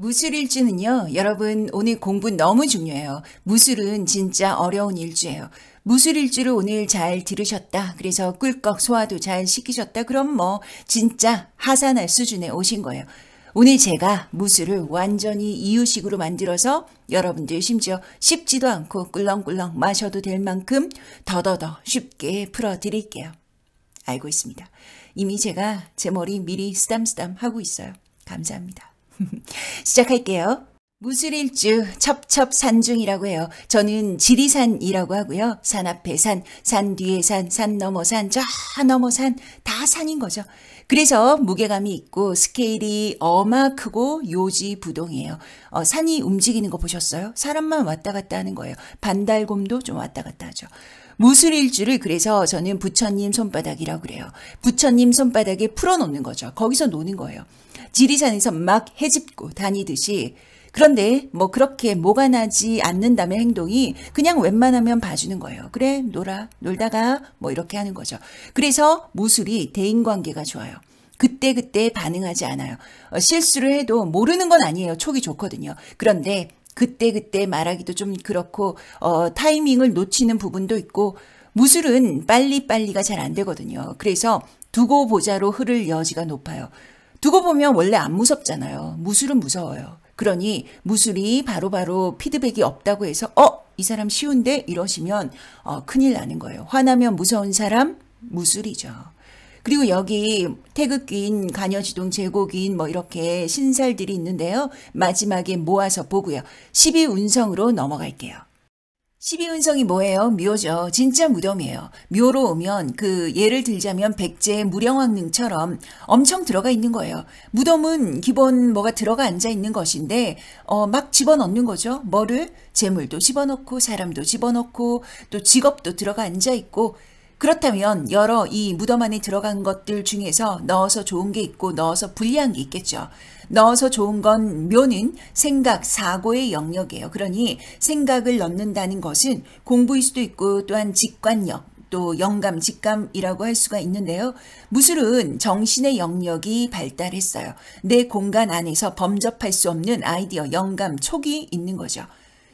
무술일주는요, 여러분 오늘 공부 너무 중요해요. 무술은 진짜 어려운 일주예요. 무술일주를 오늘 잘 들으셨다. 그래서 꿀꺽 소화도 잘 시키셨다. 그럼 뭐 진짜 하산할 수준에 오신 거예요. 오늘 제가 무술을 완전히 이유식으로 만들어서 여러분들 심지어 씹지도 않고 꿀렁꿀렁 마셔도 될 만큼 더더더 쉽게 풀어드릴게요. 알고 있습니다. 이미 제가 제 머리 미리 쓰담쓰담 하고 있어요. 감사합니다. 시작할게요. 무술일주 첩첩산중이라고 해요. 저는 지리산이라고 하고요. 산 앞에 산, 산 뒤에 산, 산 넘어 산, 저 넘어 산, 다 산인 거죠. 그래서 무게감이 있고 스케일이 어마 크고 요지부동이에요. 산이 움직이는 거 보셨어요? 사람만 왔다 갔다 하는 거예요. 반달곰도 좀 왔다 갔다 하죠. 무술일주를 그래서 저는 부처님 손바닥이라고 그래요. 부처님 손바닥에 풀어놓는 거죠. 거기서 노는 거예요. 지리산에서 막 헤집고 다니듯이. 그런데 뭐 그렇게 뭐가 나지 않는다면 행동이 그냥 웬만하면 봐주는 거예요. 그래 놀다가 뭐 이렇게 하는 거죠. 그래서 무술이 대인관계가 좋아요. 그때그때 반응하지 않아요. 실수를 해도 모르는 건 아니에요. 촉이 좋거든요. 그런데 그때그때 말하기도 좀 그렇고 타이밍을 놓치는 부분도 있고 무술은 빨리빨리가 잘 안 되거든요. 그래서 두고 보자로 흐를 여지가 높아요. 두고 보면 원래 안 무섭잖아요. 무술은 무서워요. 그러니 무술이 바로바로 피드백이 없다고 해서 이 사람 쉬운데 이러시면 큰일 나는 거예요. 화나면 무서운 사람 무술이죠. 그리고 여기 태극기인, 간여지동, 제고기인 뭐 이렇게 신살들이 있는데요. 마지막에 모아서 보고요. 12운성으로 넘어갈게요. 12운성이 뭐예요? 묘죠. 진짜 무덤이에요. 묘로 오면 예를 들자면 백제 무령왕릉처럼 엄청 들어가 있는 거예요. 무덤은 기본 뭐가 들어가 앉아 있는 것인데 막 집어넣는 거죠. 뭐를? 재물도 집어넣고 사람도 집어넣고 또 직업도 들어가 앉아 있고 그렇다면 여러 이 무덤 안에 들어간 것들 중에서 넣어서 좋은 게 있고 넣어서 불리한 게 있겠죠. 넣어서 좋은 건 묘는 생각, 사고의 영역이에요. 그러니 생각을 넣는다는 것은 공부일 수도 있고 또한 직관력, 또 영감, 직감이라고 할 수가 있는데요. 무술은 정신의 영역이 발달했어요. 내 공간 안에서 범접할 수 없는 아이디어, 영감, 촉이 있는 거죠.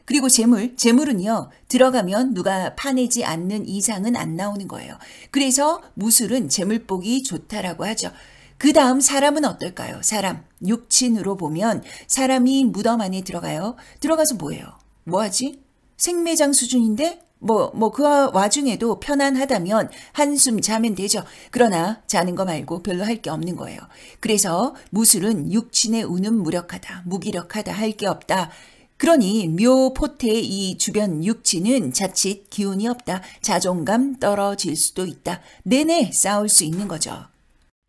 그리고 재물은요, 들어가면 누가 파내지 않는 이상은 안 나오는 거예요. 그래서 무술은 재물복이 좋다라고 하죠. 그 다음 사람은 어떨까요? 사람, 육친으로 보면 사람이 무덤 안에 들어가요. 들어가서 뭐예요? 뭐하지? 생매장 수준인데? 그 와중에도 편안하다면 한숨 자면 되죠. 그러나 자는 거 말고 별로 할 게 없는 거예요. 그래서 무술은 육친의 운은 무력하다, 무기력하다, 할 게 없다. 그러니 묘포태의 이 주변 육지는 자칫 기운이 없다. 자존감 떨어질 수도 있다. 내내 싸울 수 있는 거죠.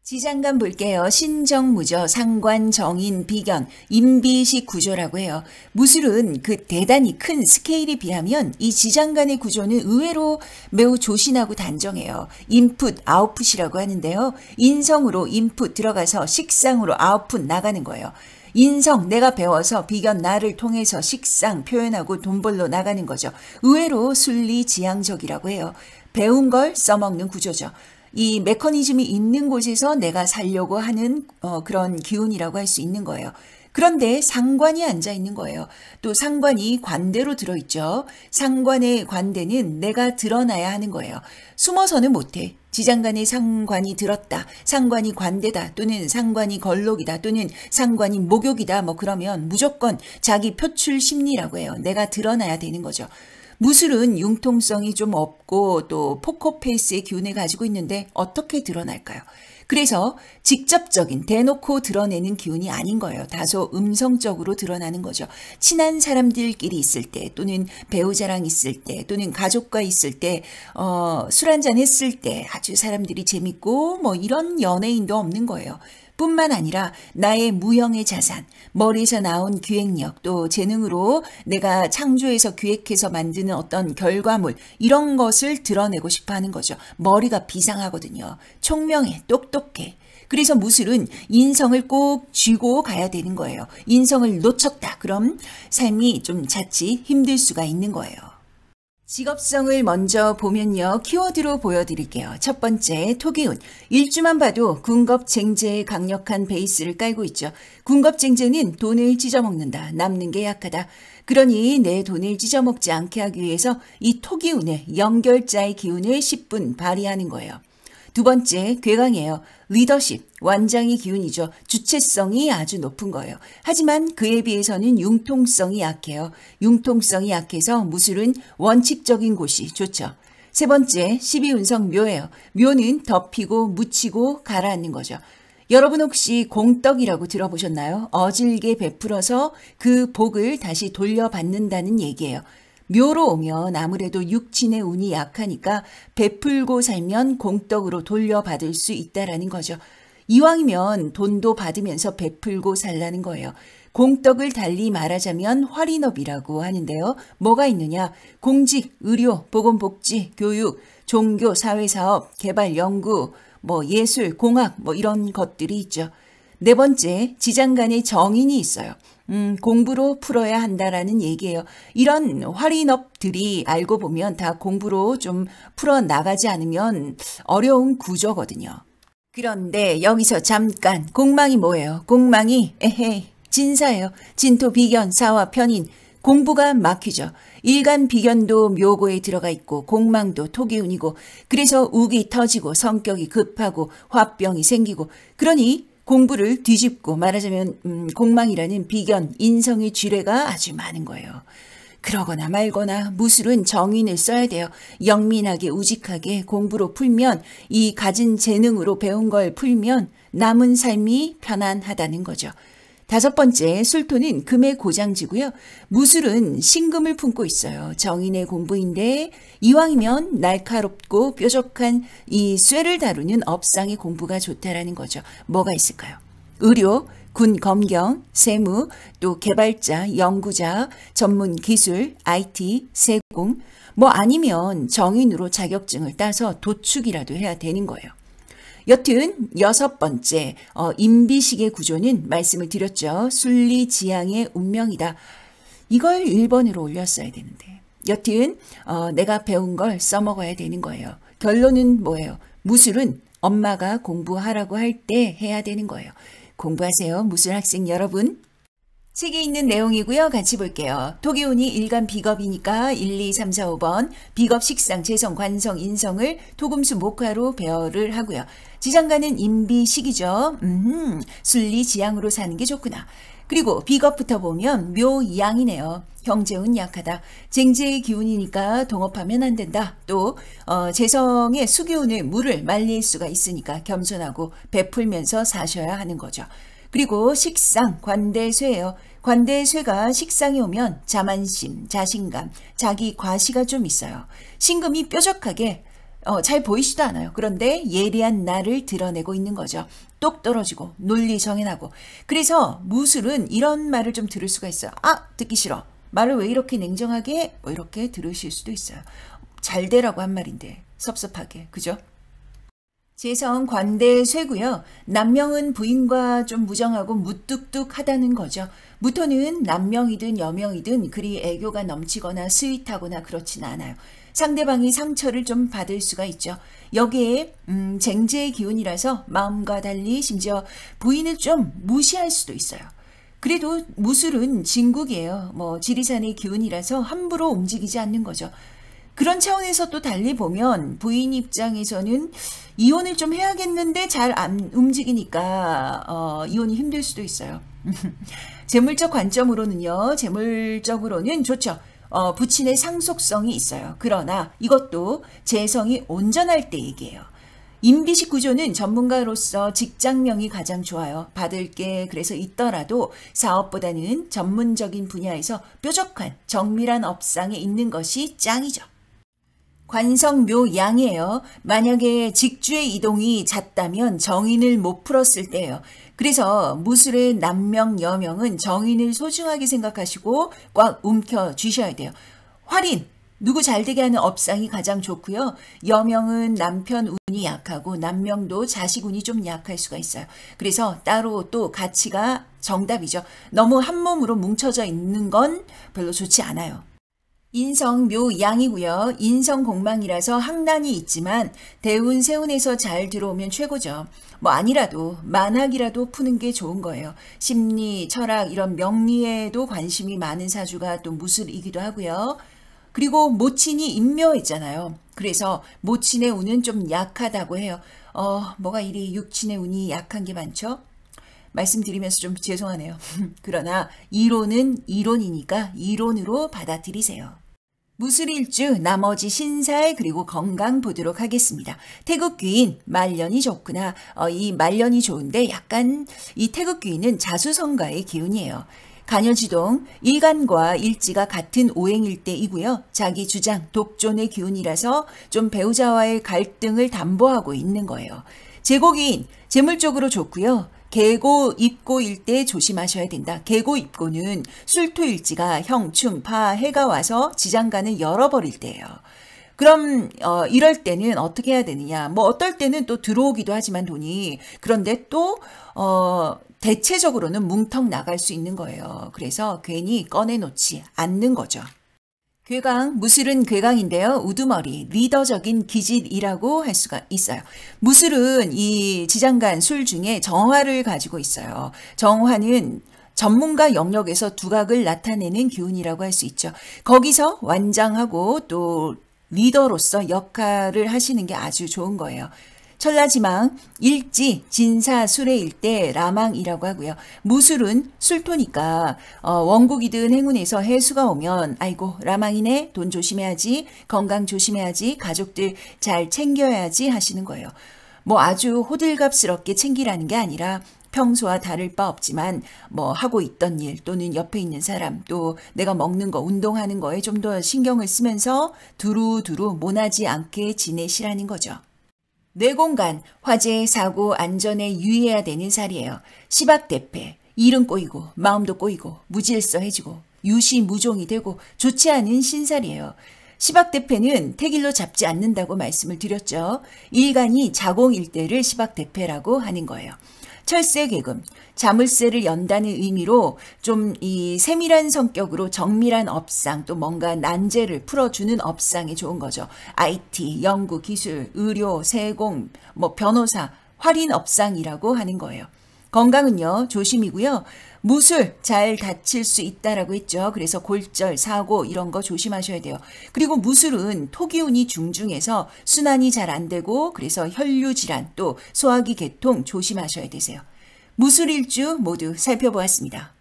지장간 볼게요. 신정무죠. 상관, 정인, 비견, 임비식 구조라고 해요. 무술은 그 대단히 큰 스케일에 비하면 이 지장간의 구조는 의외로 매우 조신하고 단정해요. 인풋, 아웃풋이라고 하는데요. 인성으로 인풋 들어가서 식상으로 아웃풋 나가는 거예요. 인성 내가 배워서 비견 나를 통해서 식상 표현하고 돈 벌러 나가는 거죠. 의외로 순리지향적이라고 해요. 배운 걸 써먹는 구조죠. 이 메커니즘이 있는 곳에서 내가 살려고 하는 그런 기운이라고 할 수 있는 거예요. 그런데 상관이 앉아 있는 거예요. 또 상관이 관대로 들어있죠. 상관의 관대는 내가 드러나야 하는 거예요. 숨어서는 못해. 지장간에 상관이 들었다, 상관이 관대다, 또는 상관이 걸록이다, 또는 상관이 목욕이다, 뭐 그러면 무조건 자기 표출 심리라고 해요. 내가 드러나야 되는 거죠. 무술은 융통성이 좀 없고 또 포커페이스의 기운을 가지고 있는데 어떻게 드러날까요? 그래서 직접적인 대놓고 드러내는 기운이 아닌 거예요. 다소 음성적으로 드러나는 거죠. 친한 사람들끼리 있을 때 또는 배우자랑 있을 때 또는 가족과 있을 때 술 한잔 했을 때 아주 사람들이 재밌고 뭐 이런 연예인도 없는 거예요. 뿐만 아니라 나의 무형의 자산, 머리에서 나온 기획력, 또 재능으로 내가 창조해서 기획해서 만드는 어떤 결과물 이런 것을 드러내고 싶어 하는 거죠. 머리가 비상하거든요. 총명해, 똑똑해. 그래서 무술은 인성을 꼭 쥐고 가야 되는 거예요. 인성을 놓쳤다. 그럼 삶이 좀 자칫 힘들 수가 있는 거예요. 직업성을 먼저 보면요. 키워드로 보여드릴게요. 첫 번째, 토기운. 일주만 봐도 군겁쟁제의 강력한 베이스를 깔고 있죠. 군겁쟁제는 돈을 찢어먹는다. 남는 게 약하다. 그러니 내 돈을 찢어먹지 않게 하기 위해서 이 토기운의 연결자의 기운을 10분 발휘하는 거예요. 두 번째, 괴강이에요. 리더십, 완장의 기운이죠. 주체성이 아주 높은 거예요. 하지만 그에 비해서는 융통성이 약해요. 융통성이 약해서 무술은 원칙적인 곳이 좋죠. 세 번째, 12운성 묘예요. 묘는 덮이고 묻히고 가라앉는 거죠. 여러분 혹시 공떡이라고 들어보셨나요? 어질게 베풀어서 그 복을 다시 돌려받는다는 얘기예요. 묘로 오면 아무래도 육친의 운이 약하니까 베풀고 살면 공떡으로 돌려받을 수 있다라는 거죠. 이왕이면 돈도 받으면서 베풀고 살라는 거예요. 공떡을 달리 말하자면 활인업이라고 하는데요. 뭐가 있느냐? 공직, 의료, 보건복지, 교육, 종교, 사회사업, 개발, 연구, 예술, 공학 이런 것들이 있죠. 네 번째, 지장간에 정인이 있어요. 공부로 풀어야 한다라는 얘기예요. 이런 활인업들이 알고 보면 다 공부로 좀 풀어나가지 않으면 어려운 구조거든요. 그런데 여기서 잠깐 공망이 뭐예요? 공망이 진사예요. 진토, 비견, 사화, 편인. 공부가 막히죠. 일간 비견도 묘고에 들어가 있고 공망도 토기운이고 그래서 욱이 터지고 성격이 급하고 화병이 생기고 그러니 공부를 뒤집고 말하자면 공망이라는 비견, 인성의 쥐레가 아주 많은 거예요. 그러거나 말거나 무술은 정인을 써야 돼요. 영민하게 우직하게 공부로 풀면 이 가진 재능으로 배운 걸 풀면 남은 삶이 편안하다는 거죠. 다섯 번째, 술토는 금의 고장지고요. 무술은 신금을 품고 있어요. 정인의 공부인데 이왕이면 날카롭고 뾰족한 이 쇠를 다루는 업상의 공부가 좋다라는 거죠. 뭐가 있을까요? 의료, 군, 검경, 세무, 또 개발자, 연구자, 전문 기술, IT, 세공, 아니면 정인으로 자격증을 따서 도축이라도 해야 되는 거예요. 여튼 여섯 번째 임비식의 구조는 말씀을 드렸죠. 순리지향의 운명이다. 이걸 1번으로 올렸어야 되는데 여튼 내가 배운 걸 써먹어야 되는 거예요. 결론은 뭐예요? 무술은 엄마가 공부하라고 할 때 해야 되는 거예요. 공부하세요. 무술 학생 여러분. 책에 있는 내용이고요. 같이 볼게요. 토기운이 일간 비겁이니까 1, 2, 3, 4, 5번 비겁 식상, 재성, 관성, 인성을 토금수 목화로 배열을 하고요. 지장간은 임비식이죠. 순리지향으로 사는 게 좋구나. 그리고 비겁부터 보면 묘양이네요. 형제운 약하다. 쟁제의 기운이니까 동업하면 안 된다. 또 재성의 수기운을 물을 말릴 수가 있으니까 겸손하고 베풀면서 사셔야 하는 거죠. 그리고 식상, 관대쇠예요. 관대쇠가 식상이 오면 자만심, 자신감, 자기 과시가 좀 있어요. 신금이 뾰족하게 잘 보이지도 않아요. 그런데 예리한 나를 드러내고 있는 거죠. 똑 떨어지고 논리 정연하고. 그래서 무술은 이런 말을 좀 들을 수가 있어요. 듣기 싫어. 말을 왜 이렇게 냉정하게 해? 이렇게 들으실 수도 있어요. 잘 되라고 한 말인데 섭섭하게. 그죠? 재성 관대쇠고요. 남명은 부인과 좀 무정하고 무뚝뚝하다는 거죠. 무토는 남명이든 여명이든 그리 애교가 넘치거나 스윗하거나 그렇진 않아요. 상대방이 상처를 좀 받을 수가 있죠. 여기에 쟁제의 기운이라서 마음과 달리 심지어 부인을 좀 무시할 수도 있어요. 그래도 무술은 진국이에요. 지리산의 기운이라서 함부로 움직이지 않는 거죠. 그런 차원에서 또 달리 보면 부인 입장에서는 이혼을 좀 해야겠는데 잘 안 움직이니까 이혼이 힘들 수도 있어요. 재물적 관점으로는요. 재물적으로는 좋죠. 부친의 상속성이 있어요. 그러나 이것도 재성이 온전할 때 얘기예요. 임비식 구조는 전문가로서 직장명이 가장 좋아요. 받을 게 그래서 있더라도 사업보다는 전문적인 분야에서 뾰족한 정밀한 업상에 있는 것이 짱이죠. 관성묘양이에요. 만약에 직주의 이동이 잦다면 정인을 못 풀었을 때예요. 그래서 무술의 남명, 여명은 정인을 소중하게 생각하시고 꽉 움켜쥐셔야 돼요. 활인, 누구 잘되게 하는 업상이 가장 좋고요. 여명은 남편 운이 약하고 남명도 자식 운이 좀 약할 수가 있어요. 그래서 따로 또 가치가 정답이죠. 너무 한 몸으로 뭉쳐져 있는 건 별로 좋지 않아요. 인성 묘양이고요. 인성 공망이라서 항난이 있지만 대운 세운에서 잘 들어오면 최고죠. 뭐 아니라도 만학이라도 푸는 게 좋은 거예요. 심리, 철학 이런 명리에도 관심이 많은 사주가 또 무술이기도 하고요. 그리고 모친이 인묘했잖아요. 그래서 모친의 운은 좀 약하다고 해요. 뭐가 이리 육친의 운이 약한 게 많죠? 말씀드리면서 좀 죄송하네요. 그러나 이론은 이론이니까 이론으로 받아들이세요. 무술일주 나머지 신살 그리고 건강 보도록 하겠습니다. 태극귀인 말년이 좋구나. 이 말년이 좋은데 약간 이 태극귀인은 자수성가의 기운이에요. 간여지동 일간과 일지가 같은 오행일대이고요. 자기 주장 독존의 기운이라서 좀 배우자와의 갈등을 담보하고 있는 거예요. 제고기인 재물적으로 좋고요. 계고 입고일 때 조심하셔야 된다. 계고 입고는 술토일지가 형, 충, 파, 해가 와서 지장간을 열어버릴 때예요. 그럼 이럴 때는 어떻게 해야 되느냐. 뭐 어떨 때는 또 들어오기도 하지만 돈이. 그런데 또 대체적으로는 뭉텅 나갈 수 있는 거예요. 그래서 괜히 꺼내놓지 않는 거죠. 괴강, 무술은 괴강인데요. 우두머리, 리더적인 기질이라고 할 수가 있어요. 무술은 이 지장간 술 중에 정화를 가지고 있어요. 정화는 전문가 영역에서 두각을 나타내는 기운이라고 할 수 있죠. 거기서 완장하고 또 리더로서 역할을 하시는 게 아주 좋은 거예요. 천라지망, 일지, 진사, 수레일대, 라망이라고 하고요. 무술은 술토니까 원국이든 행운에서 해수가 오면 아이고 라망이네, 돈 조심해야지, 건강 조심해야지, 가족들 잘 챙겨야지 하시는 거예요. 뭐 아주 호들갑스럽게 챙기라는 게 아니라 평소와 다를 바 없지만 뭐 하고 있던 일 또는 옆에 있는 사람 또 내가 먹는 거 운동하는 거에 좀 더 신경을 쓰면서 두루두루 모나지 않게 지내시라는 거죠. 뇌공간, 화재, 사고, 안전에 유의해야 되는 살이에요. 시박대패, 일은 꼬이고 마음도 꼬이고 무질서해지고 유시무종이 되고 좋지 않은 신살이에요. 시박대패는 태길로 잡지 않는다고 말씀을 드렸죠. 일간이 자공일대를 시박대패라고 하는 거예요. 철새개금, 자물쇠를 연다는 의미로 좀 이 세밀한 성격으로 정밀한 업상 또 뭔가 난제를 풀어주는 업상이 좋은 거죠. IT, 연구, 기술, 의료, 세공, 뭐 변호사, 활인 업상이라고 하는 거예요. 건강은요, 조심이고요. 무술 잘 다칠 수 있다라고 했죠. 그래서 골절, 사고 이런 거 조심하셔야 돼요. 그리고 무술은 토기운이 중중해서 순환이 잘 안 되고 그래서 혈류 질환 또 소화기 개통 조심하셔야 되세요. 무술일주 모두 살펴보았습니다.